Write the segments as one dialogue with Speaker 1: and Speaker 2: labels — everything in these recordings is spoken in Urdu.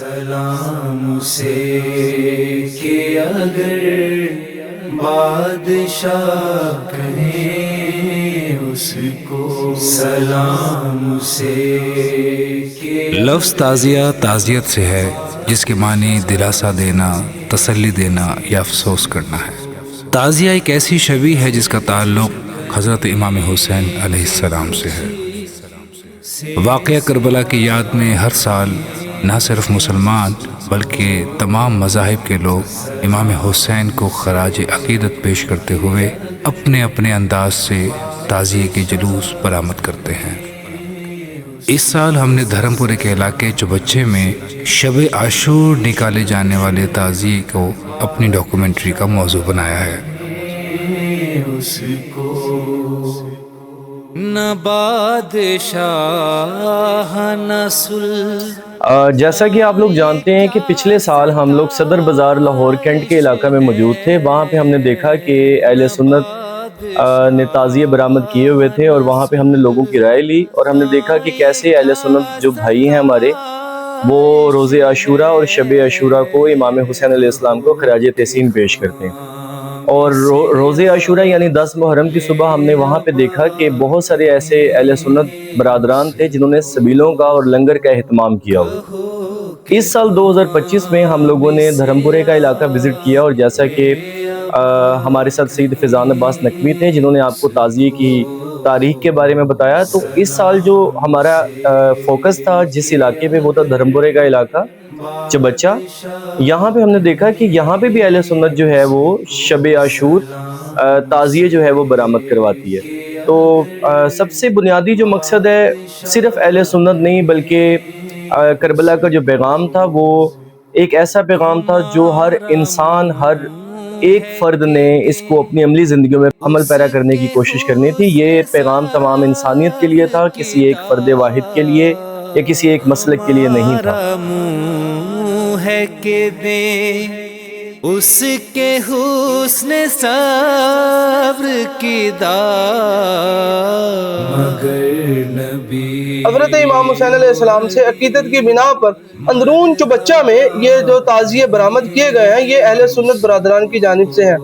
Speaker 1: سلام سے کہ اگر بادشاہ کہیں اس کو سلام سے کہ
Speaker 2: لفظ تعزیہ تعزیت سے ہے جس کے معنی دلاسا دینا، تسلی دینا یا افسوس کرنا ہے۔ تعزیہ ایک ایسی شبیہ ہے جس کا تعلق حضرت امام حسین علیہ السلام سے ہے۔ واقعہ کربلا کی یاد میں ہر سال نہ صرف مسلمان بلکہ تمام مذاہب کے لوگ امام حسین کو خراج عقیدت پیش کرتے ہوئے اپنے اپنے انداز سے تعزیے کے جلوس برآمد کرتے ہیں۔ اس سال ہم نے دھرم پورے کے علاقے چوبچے میں شب عاشور نکالے جانے والے تعزیے کو اپنی ڈاکومنٹری کا موضوع بنایا ہے۔
Speaker 1: اس کو نہ بادشاہ نہ
Speaker 3: جیسا کہ آپ لوگ جانتے ہیں کہ پچھلے سال ہم لوگ صدر بازار لاہور کینٹ کے علاقہ میں موجود تھے۔ وہاں پہ ہم نے دیکھا کہ اہل سنت نے تعزیے برآمد کیے ہوئے تھے اور وہاں پہ ہم نے لوگوں کی رائے لی اور ہم نے دیکھا کہ کیسے اہل سنت جو بھائی ہیں ہمارے وہ روز عاشورہ اور شب عاشورہ کو امام حسین علیہ السلام کو خراج تحسین پیش کرتے ہیں۔ اور روز عاشورہ یعنی 10 محرم کی صبح ہم نے وہاں پہ دیکھا کہ بہت سارے ایسے اہل سنت برادران تھے جنہوں نے سبیلوں کا اور لنگر کا اہتمام کیا ہوا۔ اس سال 2025 میں ہم لوگوں نے دھرم پورے کا علاقہ وزٹ کیا اور جیسا کہ ہمارے ساتھ سید فیضان عباس نقوی تھے جنہوں نے آپ کو تعزیے کی تاریخ کے بارے میں بتایا، تو اس سال جو ہمارا فوکس تھا جس علاقے پہ وہ تھا دھرم پورے کا علاقہ چبچا۔ یہاں پہ ہم نے دیکھا کہ یہاں پہ بھی اہل سنت جو ہے وہ شب عاشور تعزیے جو ہے وہ برآمد کرواتی ہے۔ تو سب سے بنیادی جو مقصد ہے صرف اہل سنت نہیں بلکہ کربلا کا جو پیغام تھا وہ ایک ایسا پیغام تھا جو ہر انسان، ہر ایک فرد نے اس کو اپنی عملی زندگیوں میں عمل پیرا کرنے کی کوشش کرنی تھی۔ یہ پیغام تمام انسانیت کے لیے تھا، کسی ایک فرد واحد کے لیے یا کسی ایک مسلک کے لیے نہیں تھا۔
Speaker 1: ہے کہ دے اس کے حسن صبر کی داد مگر نبی
Speaker 4: حضرت امام حسین علیہ السلام سے عقیدت کی بنا پر اندرون چوبچہ میں یہ جو تعزیے برآمد کیے گئے ہیں یہ اہل سنت برادران کی جانب سے ہیں۔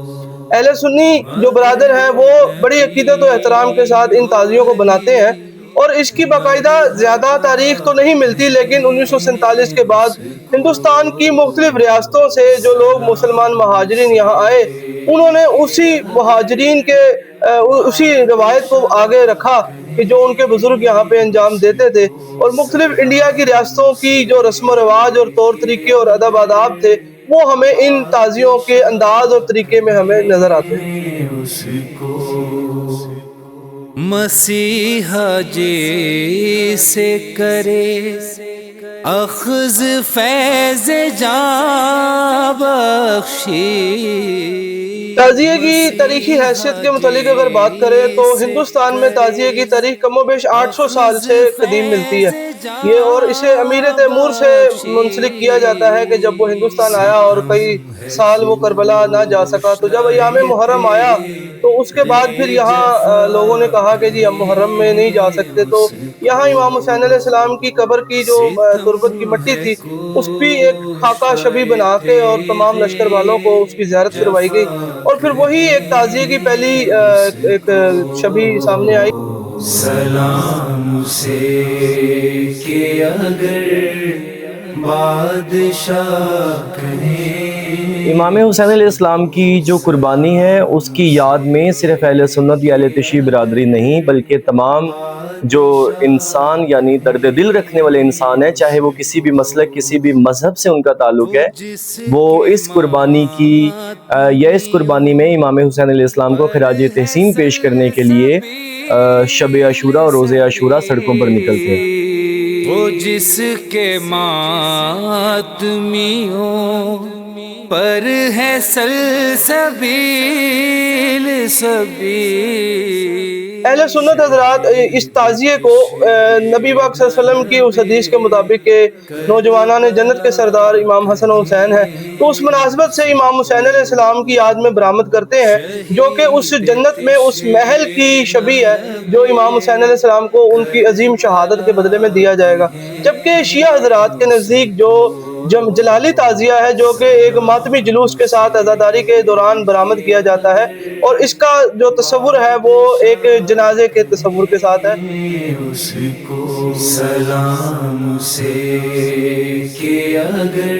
Speaker 4: اہل سنی جو برادر ہیں وہ بڑی عقیدت و احترام کے ساتھ ان تعزیوں کو بناتے ہیں اور اس کی باقاعدہ زیادہ تاریخ تو نہیں ملتی، لیکن 1947 کے بعد ہندوستان کی مختلف ریاستوں سے جو لوگ مسلمان مہاجرین یہاں آئے انہوں نے اسی مہاجرین کے اسی روایت کو آگے رکھا کہ جو ان کے بزرگ یہاں پہ انجام دیتے تھے، اور مختلف انڈیا کی ریاستوں کی جو رسم و رواج اور طور طریقے اور ادب آداب تھے وہ ہمیں ان تعزیوں کے انداز اور طریقے میں ہمیں نظر آتے ہیں۔
Speaker 1: اس کو مسیحا جیسے کرے اخذ فیض جاں بخشی۔
Speaker 4: تعزیے کی تاریخی حیثیت کے متعلق اگر بات کریں تو ہندوستان میں تعزیے کی تاریخ کم و بیش 800 سال سے قدیم ملتی ہے یہ، اور اسے امیر تیمور سے منسلک کیا جاتا ہے کہ جب وہ ہندوستان آیا اور کئی سال وہ کربلا نہ جا سکا تو جب ایام محرم آیا تو اس کے بعد پھر یہاں لوگوں نے کہا کہ جی ہم محرم میں نہیں جا سکتے، تو یہاں امام حسین علیہ السلام کی قبر کی جو تربت کی مٹی تھی اس بھی ایک خاکہ شبیہ بنا کے اور تمام لشکر والوں کو اس کی زیارت کروائی گئی اور پھر وہی ایک تعزیے کی پہلی ایک شبیہ سامنے آئی۔
Speaker 1: سلام سے کہ اگر بادشاہ کہیں
Speaker 3: امام حسین علیہ السلام کی جو قربانی ہے اس کی یاد میں صرف اہل سنت یا اہل تشیع برادری نہیں بلکہ تمام جو انسان یعنی درد دل رکھنے والے انسان ہیں، چاہے وہ کسی بھی مسلک کسی بھی مذہب سے ان کا تعلق ہے، وہ اس قربانی کی یا اس قربانی میں امام حسین علیہ السلام کو خراج تحسین پیش کرنے کے لیے شب عاشورہ اور روز عاشورہ سڑکوں پر نکلتے ہیں۔
Speaker 1: وہ جس کے ماتمیوں پر ہے سلسبیل سبیل۔
Speaker 4: اہل سنت حضرات اس تعزیے کو نبی پاک صلی اللہ علیہ وسلم کی اس حدیث کے مطابق کہ نوجوانان جنت کے سردار امام حسن و حسین ہیں، تو اس مناسبت سے امام حسین علیہ السلام کی یاد میں برآمد کرتے ہیں جو کہ اس جنت میں اس محل کی شبیہ ہے جو امام حسین علیہ السلام کو ان کی عظیم شہادت کے بدلے میں دیا جائے گا۔ جبکہ شیعہ حضرات کے نزدیک جو جلالی تعزیہ ہے جو کہ ایک ماتمی جلوس کے ساتھ عزاداری کے دوران برآمد کیا جاتا ہے، اور اس کا جو تصور ہے وہ ایک جنازے کے تصور کے ساتھ ہے۔
Speaker 1: اس کو سلام سے کہ اگر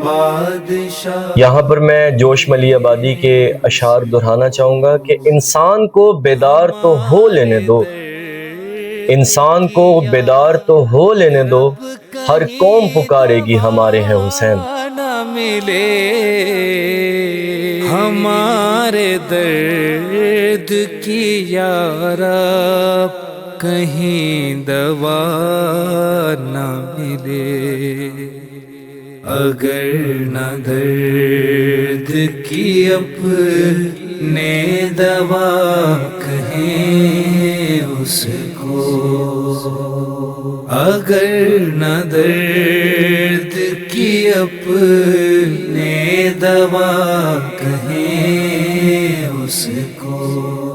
Speaker 1: بادشاہ
Speaker 3: یہاں پر میں جوش ملی آبادی کے اشعار دہرانا چاہوں گا کہ انسان کو بیدار تو ہو لینے دو، انسان کو بیدار تو ہو لینے دو، ہر قوم پکارے گی ہمارے ہیں حسین۔
Speaker 1: نہ ملے ہمارے درد کی یارب کہیں دوا نہ ملے، اگر نہ درد کی اپنے دوا کہیں اس کو، اگر نہ درد کی اپنے دوا کہیں اس کو۔